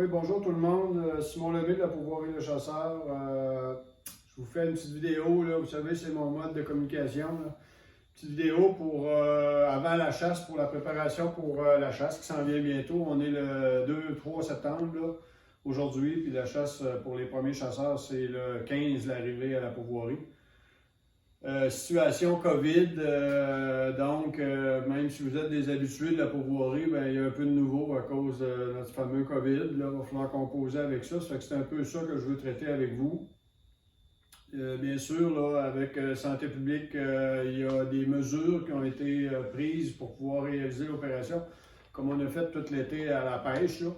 Oui, bonjour tout le monde. Simon Lemay de la Pourvoirie Le Chasseur. Je vous fais une petite vidéo, là. Vous savez, c'est mon mode de communication, là. Petite vidéo pour avant la chasse, pour la préparation pour la chasse qui s'en vient bientôt. On est le 2-3 septembre là, aujourd'hui, puis la chasse pour les premiers chasseurs, c'est le 15, l'arrivée à la Pourvoirie. Situation COVID, donc même si vous êtes des habitués de la pourvoirie, ben, il y a un peu de nouveau à cause de notre fameux COVID. Là, il va falloir composer avec ça. Ça fait que c'est un peu ça que je veux traiter avec vous. Bien sûr, là, avec Santé publique, il y a des mesures qui ont été prises pour pouvoir réaliser l'opération, comme on a fait tout l'été à la pêche, là.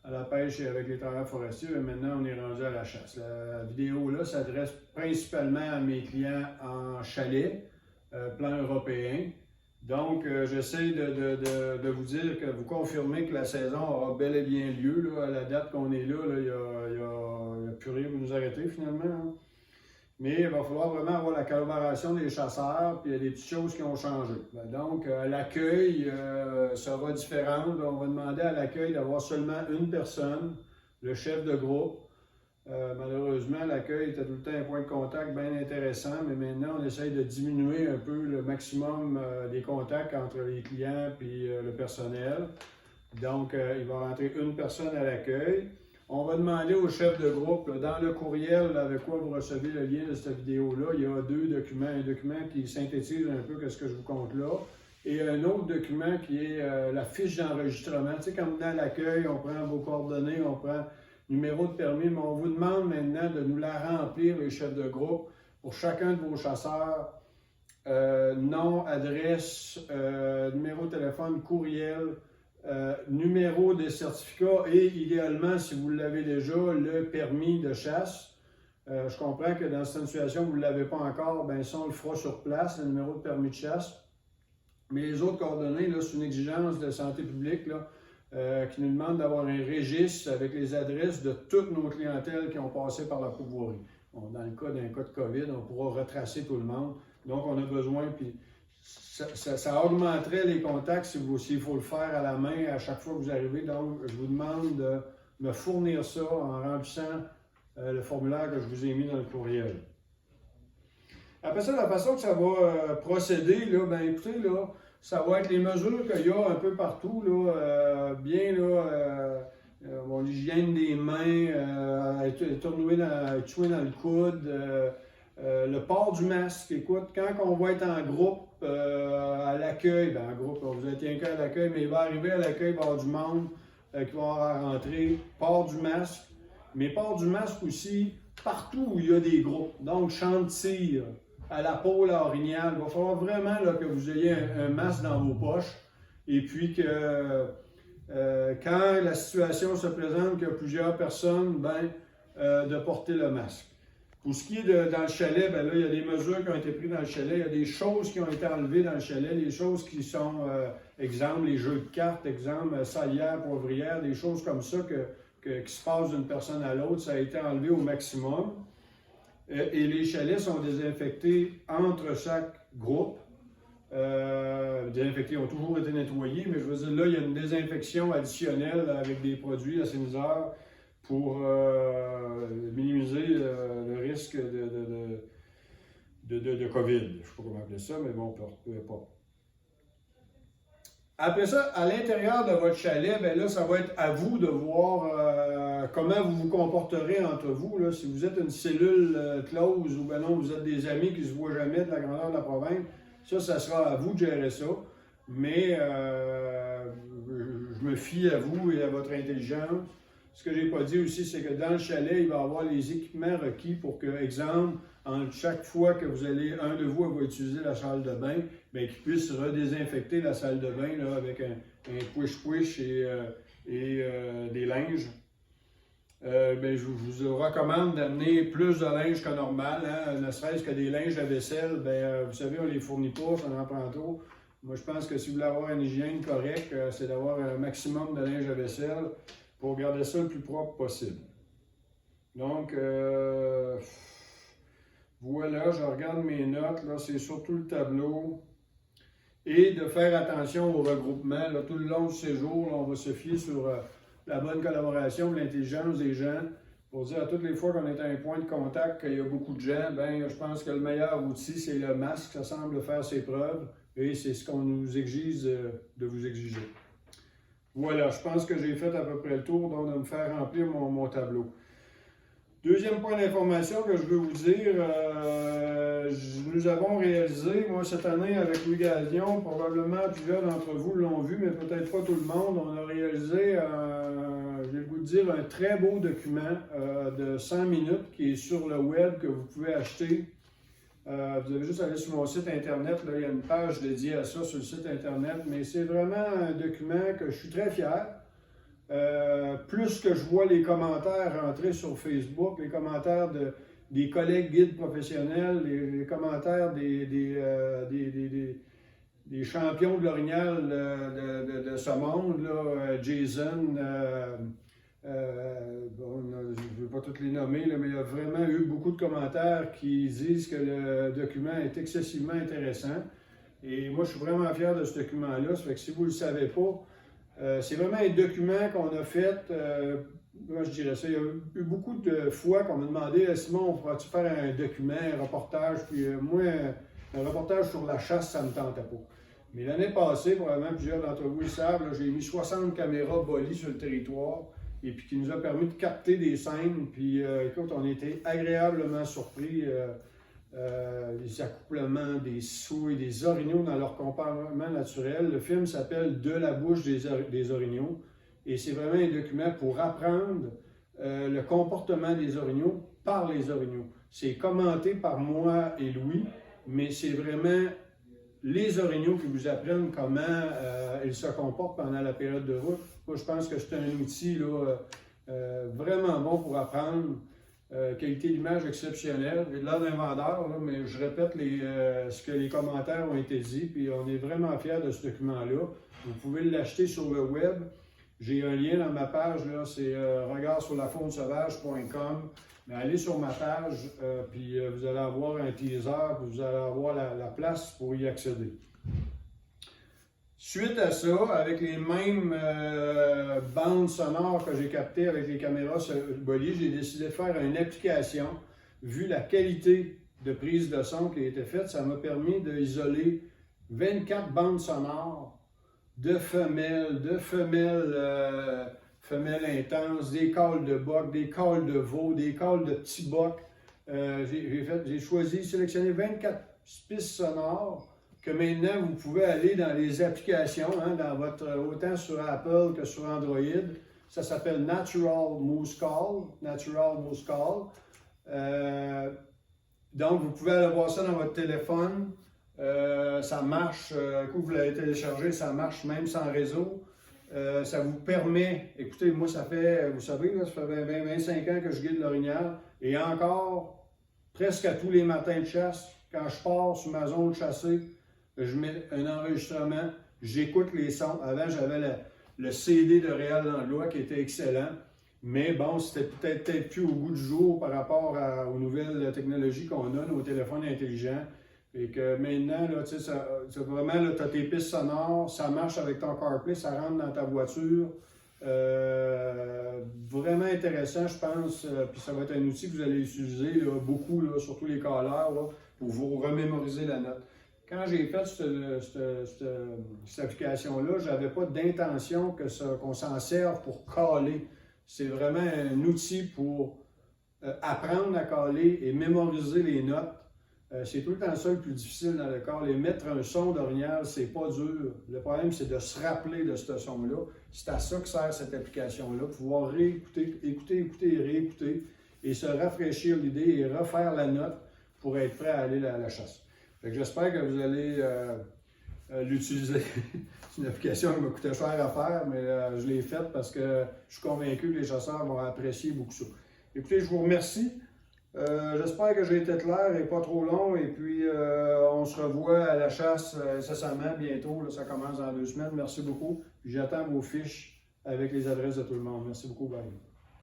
À la pêche et avec les travailleurs forestiers, et maintenant on est rendu à la chasse. La vidéo là s'adresse principalement à mes clients en chalet, plan européen. Donc j'essaie de vous dire que vous confirmez que la saison aura bel et bien lieu. Là, à la date qu'on est là, il n'y a plus rien pour nous arrêter finalement. Hein. Mais il va falloir vraiment avoir la collaboration des chasseurs, puis il y a des petites choses qui ont changé. Donc, l'accueil sera différent. On va demander à l'accueil d'avoir seulement une personne, le chef de groupe. Malheureusement, l'accueil était tout le temps un point de contact bien intéressant, mais maintenant, on essaye de diminuer un peu le maximum des contacts entre les clients et le personnel. Donc, il va rentrer une personne à l'accueil. On va demander au chef de groupe, là, dans le courriel avec quoi vous recevez le lien de cette vidéo-là, il y a deux documents. Un document qui synthétise un peu ce que je vous compte là, et un autre document qui est la fiche d'enregistrement. Tu sais, quand vous venez à l'accueil, on prend vos coordonnées, on prend numéro de permis, mais on vous demande maintenant de nous la remplir, les chefs de groupe, pour chacun de vos chasseurs. Nom, adresse, numéro de téléphone, courriel, numéro de certificat et idéalement, si vous l'avez déjà, le permis de chasse. Je comprends que dans cette situation, vous ne l'avez pas encore, bien ça, on le fera sur place, le numéro de permis de chasse. Mais les autres coordonnées, là, c'est une exigence de santé publique là, qui nous demande d'avoir un registre avec les adresses de toutes nos clientèles qui ont passé par la pourvoirie. Bon, dans le cas d'un cas de COVID, on pourra retracer tout le monde. Donc, on a besoin, puis ça augmenterait les contacts s'il faut le faire à la main à chaque fois que vous arrivez. Donc, je vous demande de me fournir ça en remplissant le formulaire que je vous ai mis dans le courriel. Après ça, la façon que ça va procéder, là, ben écoutez, là, ça va être les mesures qu'il y a un peu partout, là, bien, là, l'hygiène des mains, être tué dans le coude, le port du masque. Écoute, quand on va être en groupe à l'accueil, ben en groupe, vous êtes un cas à l'accueil, mais il va arriver à l'accueil, il va y avoir du monde qui va rentrer, port du masque, mais port du masque aussi partout où il y a des groupes. Donc, champ de tir, à la pôle, à Orignal, il va falloir vraiment là, que vous ayez un masque dans vos poches et puis que quand la situation se présente, qu'il y a plusieurs personnes, ben, de porter le masque. Pour ce qui est dans le chalet, ben là, il y a des mesures qui ont été prises dans le chalet, il y a des choses qui ont été enlevées dans le chalet, des choses qui sont, exemple, les jeux de cartes, exemple, salière, poivrière, des choses comme ça qui se passent d'une personne à l'autre, ça a été enlevé au maximum. Et les chalets sont désinfectés entre chaque groupe. Désinfectés ont toujours été nettoyés, mais je veux dire, là, il y a une désinfection additionnelle avec des produits assainisseurs pour minimiser le risque de COVID. Je ne sais pas comment appeler ça, mais bon, peu importe. Après ça, à l'intérieur de votre chalet, bien là, ça va être à vous de voir comment vous vous comporterez entre vous. Là. Si vous êtes une cellule close ou bien non, vous êtes des amis qui ne se voient jamais de la grandeur de la province, ça sera à vous de gérer ça. Mais je me fie à vous et à votre intelligence. Ce que je n'ai pas dit aussi, c'est que dans le chalet, il va y avoir les équipements requis pour que, exemple, chaque fois que vous allez, un de vous va utiliser la salle de bain, bien, qu'il puisse redésinfecter la salle de bain là, avec un push-push et des linges. Bien, je vous recommande d'amener plus de linge que normal, hein, ne serait-ce que des linges à vaisselle. Bien, vous savez, on ne les fournit pas, ça en prend trop. Moi, je pense que si vous voulez avoir une hygiène correcte, c'est d'avoir un maximum de linge à vaisselle pour garder ça le plus propre possible. Donc, voilà, je regarde mes notes, là, c'est surtout le tableau. Et de faire attention au regroupement. Là, tout le long du séjour, là, on va se fier sur la bonne collaboration, l'intelligence des gens, pour dire à toutes les fois qu'on est à un point de contact, qu'il y a beaucoup de gens, ben je pense que le meilleur outil, c'est le masque. Ça semble faire ses preuves et c'est ce qu'on nous exige de vous exiger. Voilà, je pense que j'ai fait à peu près le tour, donc de me faire remplir mon tableau. Deuxième point d'information que je veux vous dire, nous avons réalisé, moi cette année avec Louis Gagnon, probablement plusieurs d'entre vous l'ont vu, mais peut-être pas tout le monde, on a réalisé, je vais vous dire, un très beau document de 100 minutes qui est sur le web que vous pouvez acheter. Vous avez juste à aller sur mon site internet, là, il y a une page dédiée à ça sur le site internet, mais c'est vraiment un document que je suis très fier. Plus que je vois les commentaires rentrer sur Facebook, les commentaires des collègues guides professionnels, les commentaires des champions de l'orignal de ce monde, là, Jason, bon, je ne vais pas tous les nommer, là, mais il y a vraiment eu beaucoup de commentaires qui disent que le document est excessivement intéressant. Et moi, je suis vraiment fier de ce document-là. Ça fait que si vous ne le savez pas, c'est vraiment un document qu'on a fait, moi je dirais ça, il y a eu beaucoup de fois qu'on m'a demandé « Simon, pourras-tu faire un document, un reportage? » Puis moi, un reportage sur la chasse, ça ne me tentait pas. Mais l'année passée, probablement plusieurs d'entre vous le savent, j'ai mis 60 caméras Bolly sur le territoire et puis qui nous a permis de capter des scènes. Puis écoute, on a été agréablement surpris. Les accouplements des souris, des orignaux dans leur comportement naturel. Le film s'appelle « De la bouche des orignaux » et c'est vraiment un document pour apprendre le comportement des orignaux par les orignaux. C'est commenté par moi et Louis, mais c'est vraiment les orignaux qui vous apprennent comment ils se comportent pendant la période de route. Moi, je pense que c'est un outil là, vraiment bon pour apprendre. Qualité d'image exceptionnelle. J'ai l'air d'un vendeur, là, mais je répète ce que les commentaires ont été dit, puis on est vraiment fiers de ce document-là. Vous pouvez l'acheter sur le web. J'ai un lien dans ma page, c'est regardsurlafaune-sauvage.com. Mais allez sur ma page, puis vous allez avoir un teaser, puis vous allez avoir la place pour y accéder. Suite à ça, avec les mêmes bandes sonores que j'ai captées avec les caméras Bolly, j'ai décidé de faire une application. Vu la qualité de prise de son qui a été faite, ça m'a permis d'isoler 24 bandes sonores de femelles, femelles intenses, des cals de boc, des cals de veau, des cals de petits bocs. J'ai sélectionné 24 pistes sonores que maintenant, vous pouvez aller dans les applications, dans autant sur Apple que sur Android. Ça s'appelle Natural Moose Call. Donc, vous pouvez aller voir ça dans votre téléphone. Ça marche, quand vous l'avez téléchargé, ça marche même sans réseau. Ça vous permet, écoutez, moi, ça fait, vous savez, là, ça fait 25 ans que je guide l'orignal. Et encore, presque à tous les matins de chasse, quand je pars sur ma zone chassée, je mets un enregistrement, j'écoute les sons. Avant, j'avais le CD de Réal Langlois qui était excellent, mais bon, c'était peut-être plus au goût du jour par rapport aux nouvelles technologies qu'on a, nos téléphones intelligents. Et que maintenant, là, tu sais, vraiment, tu as tes pistes sonores, ça marche avec ton CarPlay, ça rentre dans ta voiture. Vraiment intéressant, je pense, puis ça va être un outil que vous allez utiliser là, beaucoup, là, surtout les callers, là, pour vous remémoriser la note. Quand j'ai fait cette application-là, je n'avais pas d'intention qu'on s'en serve pour caller. C'est vraiment un outil pour apprendre à caller et mémoriser les notes. C'est tout le temps ça le plus difficile dans le corps. Les mettre un son d'orignal, c'est pas dur. Le problème, c'est de se rappeler de ce son-là. C'est à ça que sert cette application-là. Pouvoir réécouter, écouter et réécouter et se rafraîchir l'idée et refaire la note pour être prêt à aller à la chasse. J'espère que vous allez l'utiliser. C'est une application qui m'a coûté cher à faire, mais je l'ai faite parce que je suis convaincu que les chasseurs vont apprécier beaucoup ça. Écoutez, je vous remercie. J'espère que j'ai été clair et pas trop long. Et puis, on se revoit à la chasse incessamment bientôt. Là, ça commence dans 2 semaines. Merci beaucoup. J'attends vos fiches avec les adresses de tout le monde. Merci beaucoup. Bye.